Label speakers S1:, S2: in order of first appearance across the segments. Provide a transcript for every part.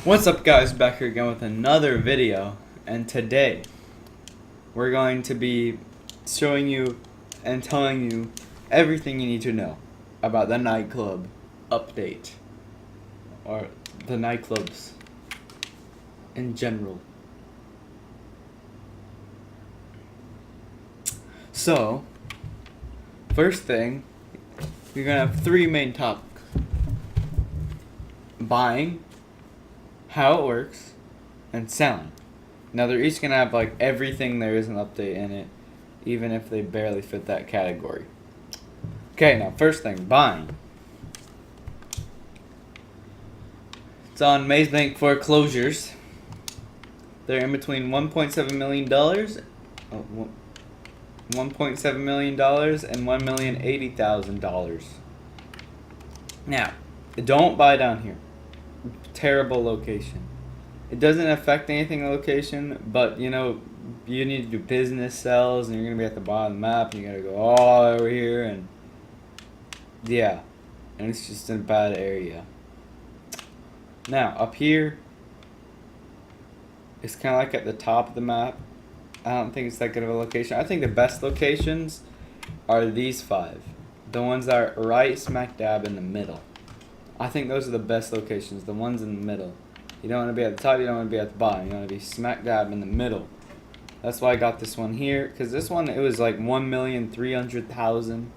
S1: What's up, guys? Back here again with another video, and today we're going to be showing you and telling you everything you need to know about the nightclub update, or the nightclubs in general. So, first thing, you're gonna have three main topics: buying, how it works, and selling. Now they're each gonna have like everything there is an update in it, even if they barely fit that category. Okay, now first thing, buying. It's on Maze Bank foreclosures. They're in between $1.7 million, $1.7 million and $1,080,000. Now, don't buy down here. Terrible location. It doesn't affect anything location, but you know, you need to do business sales and you're gonna be at the bottom of the map and you gotta go all over here, and yeah, and it's just in a bad area. Now up here, it's kind of like at the top of the map. I don't think it's that good of a location. I think the best locations are these five, the ones that are right smack dab in the middle. I think those are the best locations, the ones in the middle. You don't want to be at the top, you don't want to be at the bottom. You want to be smack dab in the middle. That's why I got this one here, because this one, it was like 1,300,000.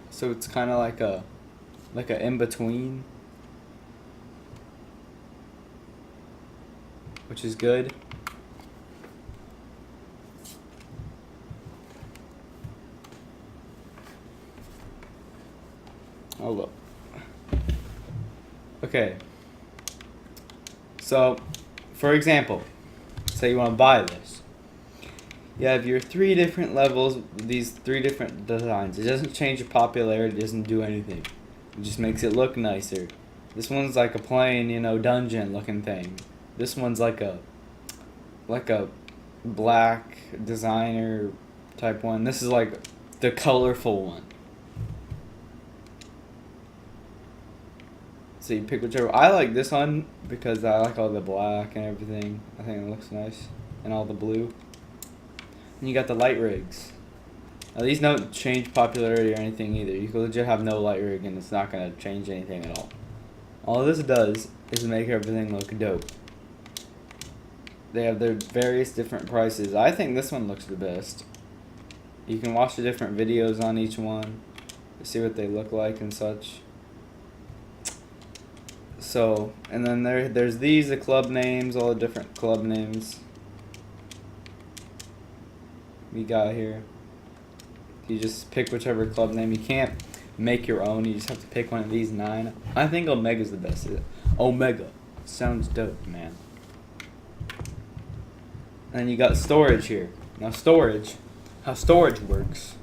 S1: So it's kind of like a in-between, which is good. Oh, look. Okay, so for example, say you want to buy this. You have your three different levels, these three different designs. It doesn't change the popularity, it doesn't do anything. It just makes it look nicer. This one's like a plain, you know, dungeon looking thing. This one's like a black designer type one. This is like the colorful one. So you pick whichever. I like this one because I like all the black and everything. I think it looks nice. And all the blue. And you got the light rigs. Now these don't change popularity or anything either. You could legit have no light rig and it's not going to change anything at all. All this does is make everything look dope. They have their various different prices. I think this one looks the best. You can watch the different videos on each one to see what they look like and such. So, and then there's these, the club names, all the different club names we got here. You just pick whichever club name. You can't make your own. You just have to pick one of these 9. I think Omega's the best. Omega sounds dope, man. And then you got storage here. Now storage, how storage works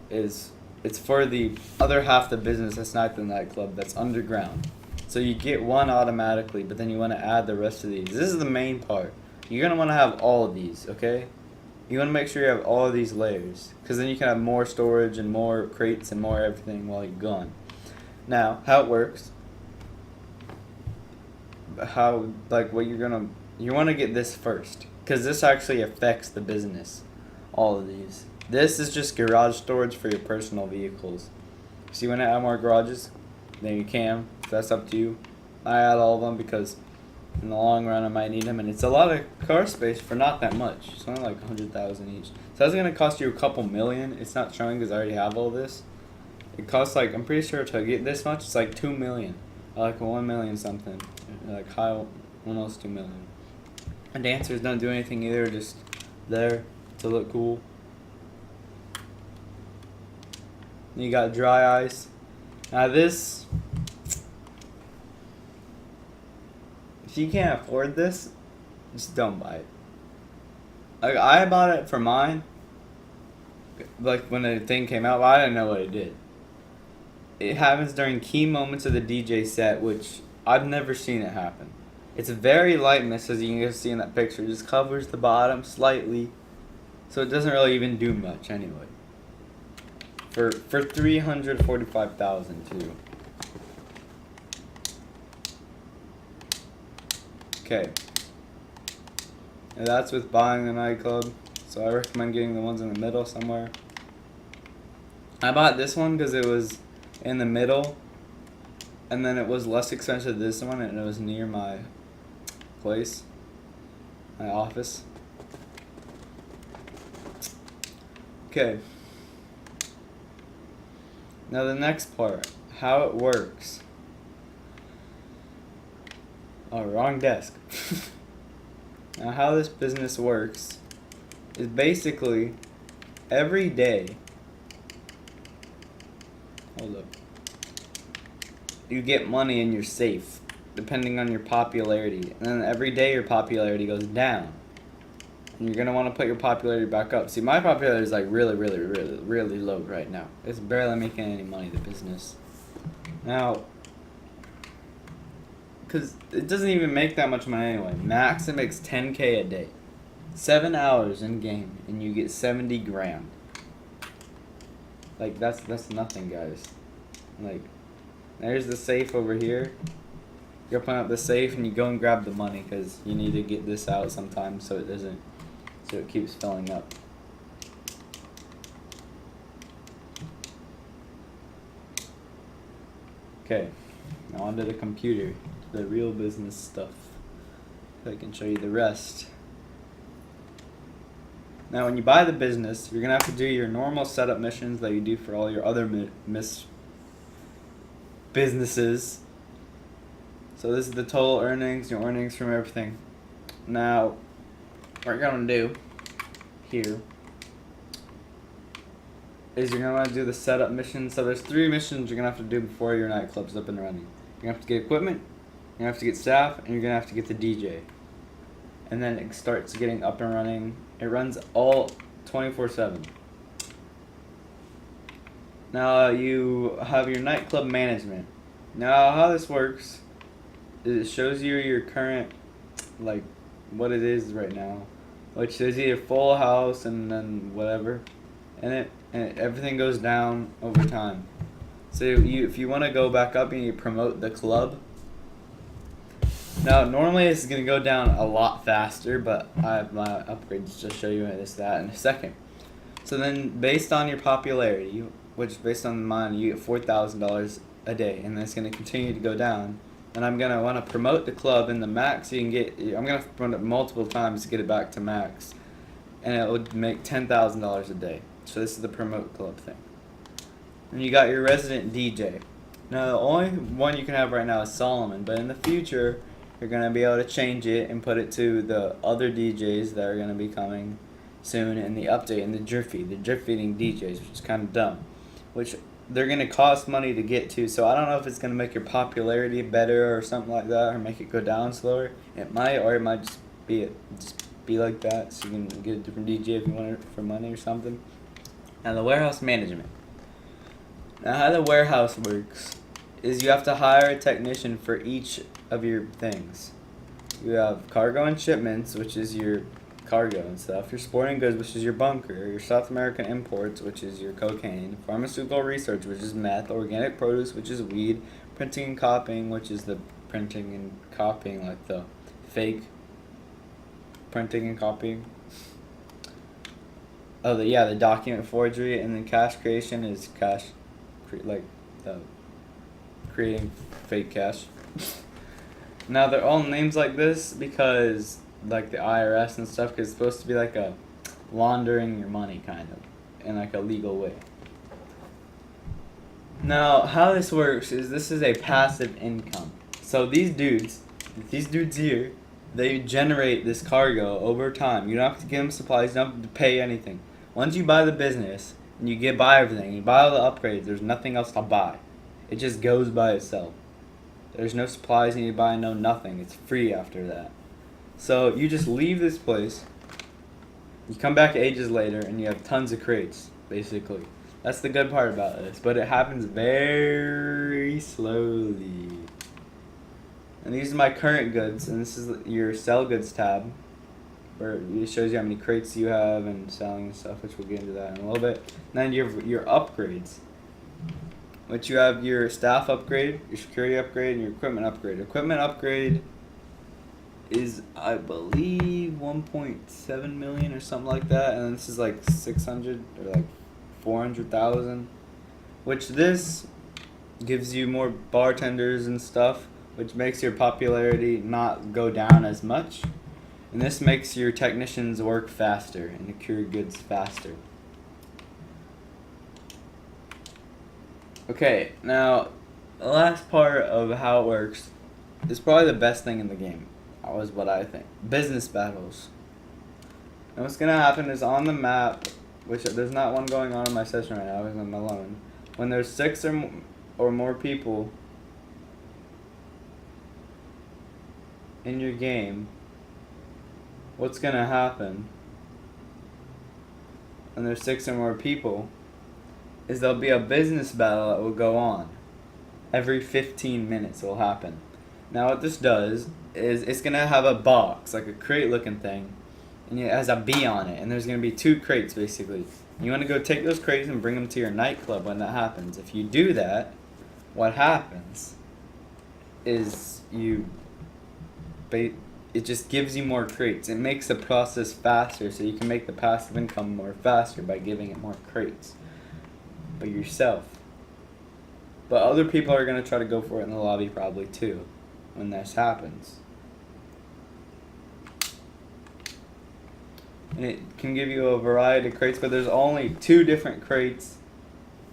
S1: is it's for the other half of the business that's not the nightclub, that's underground. So you get one automatically, but then you want to add the rest of these. This is the main part. You're going to want to have all of these, okay? You want to make sure you have all of these layers, because then you can have more storage and more crates and more everything while you're gone. Now, how it works, how, like, what you're going to, you want to get this first, because this actually affects the business, all of these. This is just garage storage for your personal vehicles. So you want to add more garages? Then you can. That's up to you. I add all of them because in the long run I might need them, and it's a lot of car space for not that much. It's only like 100,000 each. So that's gonna cost you a couple million. It's not showing because I already have all this. It costs like, I'm pretty sure to get this much, it's like 2 million, like 1 million something, like high one else 2 million. And dancers don't do anything either, just there to look cool. You got dry ice. Now this, if you can't afford this, just don't buy it. Like, I bought it for mine, like when the thing came out, but I didn't know what it did. It happens during key moments of the DJ set, which I've never seen it happen. It's very lightness, as you can see in that picture. It just covers the bottom slightly, so it doesn't really even do much anyway. For 345,000 too. Okay. And that's with buying the nightclub. So I recommend getting the ones in the middle somewhere. I bought this one because it was in the middle. And then it was less expensive than this one, and it was near my place. My office. Okay. Now the next part. How it works. Oh, wrong desk. Now how this business works is basically every day. Hold up. You get money in your safe, depending on your popularity. And then every day your popularity goes down. And you're going to want to put your popularity back up. See, my popularity is like really low right now. It's barely making any money, the business. Now, because it doesn't even make that much money anyway. Max, it makes 10K a day. 7 hours in game, and you get 70 grand. Like, that's nothing, guys. Like, there's the safe over here. You open up the safe and you go and grab the money because you need to get this out sometimes so it keeps filling up. Okay, now onto the computer, the real business stuff. So I can show you the rest. Now, when you buy the business, you're gonna have to do your normal setup missions that you do for all your other businesses. So this is the total earnings, your earnings from everything. Now, what you're gonna do here is you're gonna want to do the setup mission. So there's 3 missions you're gonna have to do before your nightclub's up and running. You're gonna have to get equipment, you're gonna have to get staff, and you're gonna have to get the DJ. And then it starts getting up and running. It runs all 24/7. Now you have your nightclub management. Now how this works is it shows you your current, like, what it is right now, which is either full house and then whatever, and everything goes down over time. So if you want to go back up and you promote the club. Now normally this is gonna go down a lot faster, but I have my upgrades to show you that in a second. So then, based on your popularity, which based on mine, you get $4,000 a day, and that's gonna continue to go down. And I'm gonna want to promote the club in the max. You can get. I'm gonna promote it multiple times to get it back to max, and it would make $10,000 a day. So this is the promote club thing. And you got your resident DJ. Now the only one you can have right now is Solomon, but in the future you're gonna be able to change it and put it to the other DJs that are gonna be coming soon in the update, and the drip feeding DJs, which is kind of dumb, which they're gonna cost money to get to. So I don't know if it's gonna make your popularity better or something like that, or make it go down slower. It might, or it might just be like that, so you can get a different DJ if you want it for money or something. Now the warehouse management. Now how the warehouse works is you have to hire a technician for each of your things. You have cargo and shipments, which is your cargo and stuff, your sporting goods, which is your bunker, your South American imports, which is your cocaine, pharmaceutical research, which is meth, organic produce, which is weed, printing and copying, which is the printing and copying, like the fake printing and copying. Oh, the document forgery, and then cash creation is creating fake cash. Now they're all names like this because, like, the IRS and stuff, because it's supposed to be like a laundering your money kind of in like a legal way. Now how this works is this is a passive income. So these dudes here, they generate this cargo over time. You don't have to give them supplies, you don't have to pay anything. Once you buy the business and you buy everything, you buy all the upgrades, there's nothing else to buy. It just goes by itself. There's no supplies you need to buy, no nothing. It's free after that. So you just leave this place, you come back ages later, and you have tons of crates, basically. That's the good part about this, but it happens very slowly. And these are my current goods, and this is your sell goods tab, where it shows you how many crates you have and selling and stuff, which we'll get into that in a little bit. And then you have your upgrades, which you have your staff upgrade, your security upgrade, and your equipment upgrade. Equipment upgrade is, I believe, 1.7 million or something like that, and this is like 600 or like 400,000, which this gives you more bartenders and stuff, which makes your popularity not go down as much, and this makes your technicians work faster and cure goods faster. Okay, now the last part of how it works is probably the best thing in the game. That was what I think. Business battles. And what's gonna happen is on the map, which there's not one going on in my session right now because I'm alone. When there's 6 or more people in your game, what's gonna happen when there's 6 or more people is there'll be a business battle that will go on. Every 15 minutes it will happen. Now what this does is it's going to have a box, like a crate looking thing, and it has a B on it, and there's going to be 2 crates basically. You want to go take those crates and bring them to your nightclub when that happens. If you do that, what happens is it just gives you more crates. It makes the process faster, so you can make the passive income more faster by giving it more crates. But yourself. But other people are going to try to go for it in the lobby probably too when this happens. And it can give you a variety of crates, but there's only 2 different crates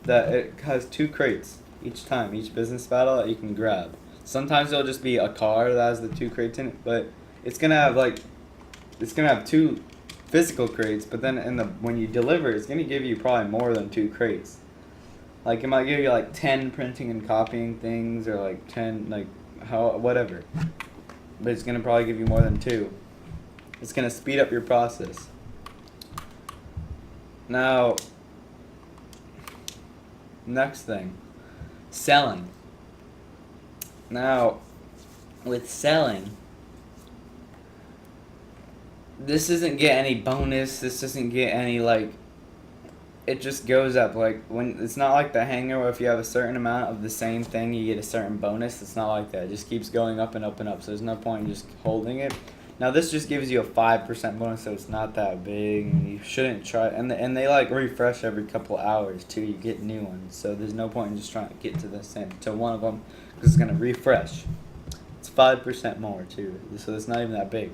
S1: that it has 2 crates each time, each business battle that you can grab. Sometimes it'll just be a car that has the 2 crates in it, but it's going to have 2 physical crates, but then when you deliver, it's going to give you probably more than 2 crates. Like, it might give you, like, 10 printing and copying things, or, like, 10, like, whatever. But it's going to probably give you more than 2. It's going to speed up your process. Now, next thing. Selling. Now, with selling, this doesn't get any bonus, this doesn't get any, like, it just goes up. Like, when it's not like the hanger where if you have a certain amount of the same thing you get a certain bonus. It's not like that. It just keeps going up and up and up, so there's no point in just holding it. Now this just gives you a 5% bonus, so it's not that big, and you shouldn't try, and they like refresh every couple hours too. You get new ones, so there's no point in just trying to get to the same to one of them because it's gonna refresh. It's 5% more too, so it's not even that big.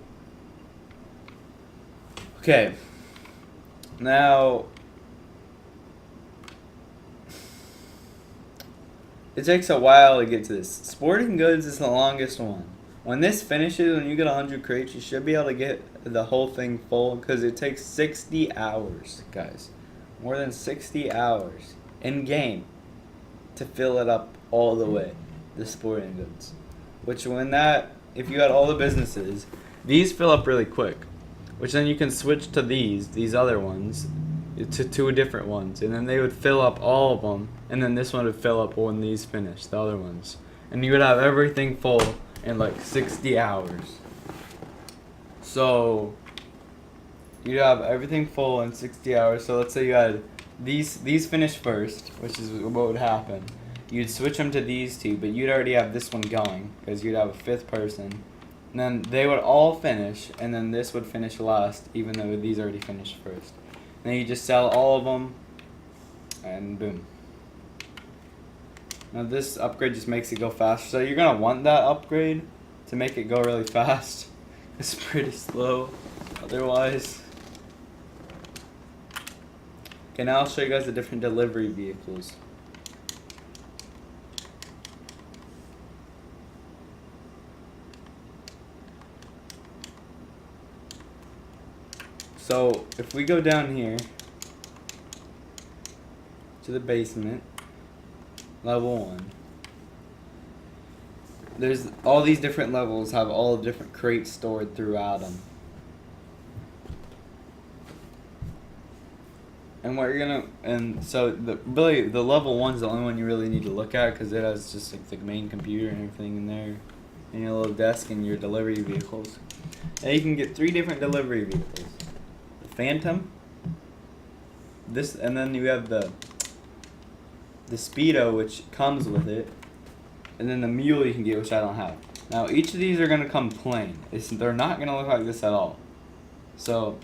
S1: Okay, now it takes a while to get to this. Sporting goods is the longest one. When this finishes, when you get 100 crates, you should be able to get the whole thing full because it takes 60 hours, guys. More than 60 hours in game to fill it up all the way, the sporting goods. Which if you got all the businesses, these fill up really quick. Which then you can switch to these other ones, to 2 different ones. And then they would fill up all of them. And then this one would fill up when these finish, the other ones. And you would have everything full in like 60 hours. So you'd have everything full in 60 hours. So let's say you had these finish first, which is what would happen. You'd switch them to these 2, but you'd already have this one going because you'd have a 5th person. And then they would all finish, and then this would finish last, even though these already finished first. And then you just sell all of them, and boom. Now this upgrade just makes it go faster. So you're going to want that upgrade to make it go really fast. It's pretty slow otherwise. Okay, now I'll show you guys the different delivery vehicles. So if we go down here to the basement, level 1, there's all these different levels have all the different crates stored throughout them. And so the level 1's the only one you really need to look at because it has just like the main computer and everything in there, and your little desk and your delivery vehicles. And you can get 3 different delivery vehicles: the Phantom, this, and then you have the Speedo, which comes with it, and then the Mule you can get, which I don't have. Now each of these are going to come plain. They're not going to look like this at all. So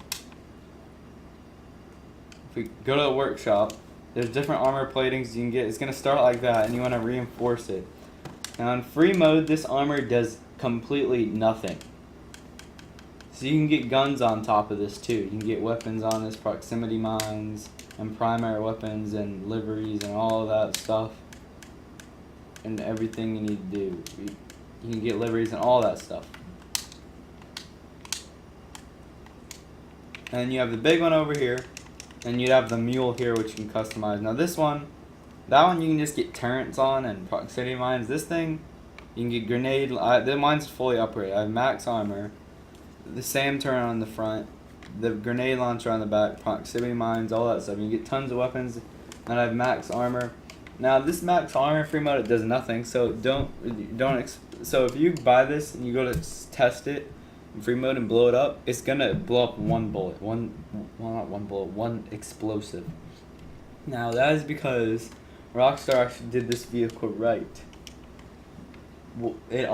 S1: if we go to the workshop, there's different armor platings you can get. It's going to start like that, and you want to reinforce it. Now in free mode, this armor does completely nothing. So you can get guns on top of this too. You can get weapons on this, proximity mines, and primary weapons, and liveries, and all of that stuff. And everything you need to do. You can get liveries and all that stuff. And you have the big one over here, and you'd have the mule here, which you can customize. Now this one, that one you can just get turrets on and proximity mines. This thing, you can get grenade. Mine's fully upgraded. I have max armor, the SAM turret on the front, the grenade launcher on the back, proximity mines, all that stuff. You can get tons of weapons, and I have max armor. Now this max armor free mode, it does nothing. So so if you buy this and you go to test it in free mode and blow it up, it's gonna blow up one explosive. Now that is because Rockstar actually did this vehicle right. It's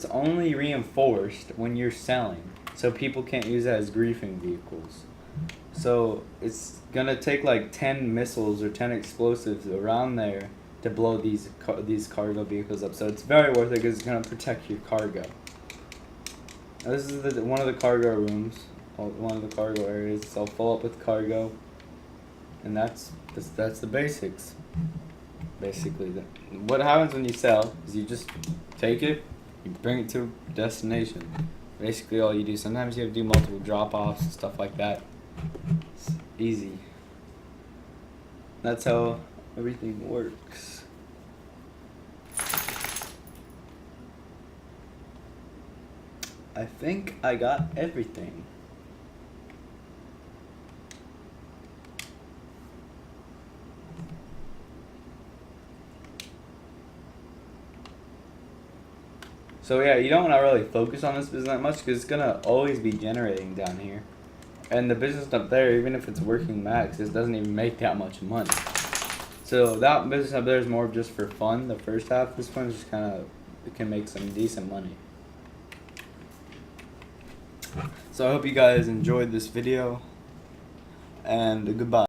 S1: only reinforced when you're selling, so people can't use it as griefing vehicles. So it's gonna take like 10 missiles or 10 explosives around there to blow these cargo vehicles up. So it's very worth it because it's gonna protect your cargo. Now this is one of the cargo rooms, one of the cargo areas. It's all full up with cargo, and that's the basics. Basically, what happens when you sell is you just take it, you bring it to a destination. Basically all you do. Sometimes you have to do multiple drop-offs and stuff like that. It's easy. That's how everything works. I think I got everything. So yeah, you don't want to really focus on this business that much because it's going to always be generating down here. And the business up there, even if it's working max, it doesn't even make that much money. So that business up there is more just for fun, the first half. This one is just kind of, it can make some decent money. So I hope you guys enjoyed this video, and goodbye.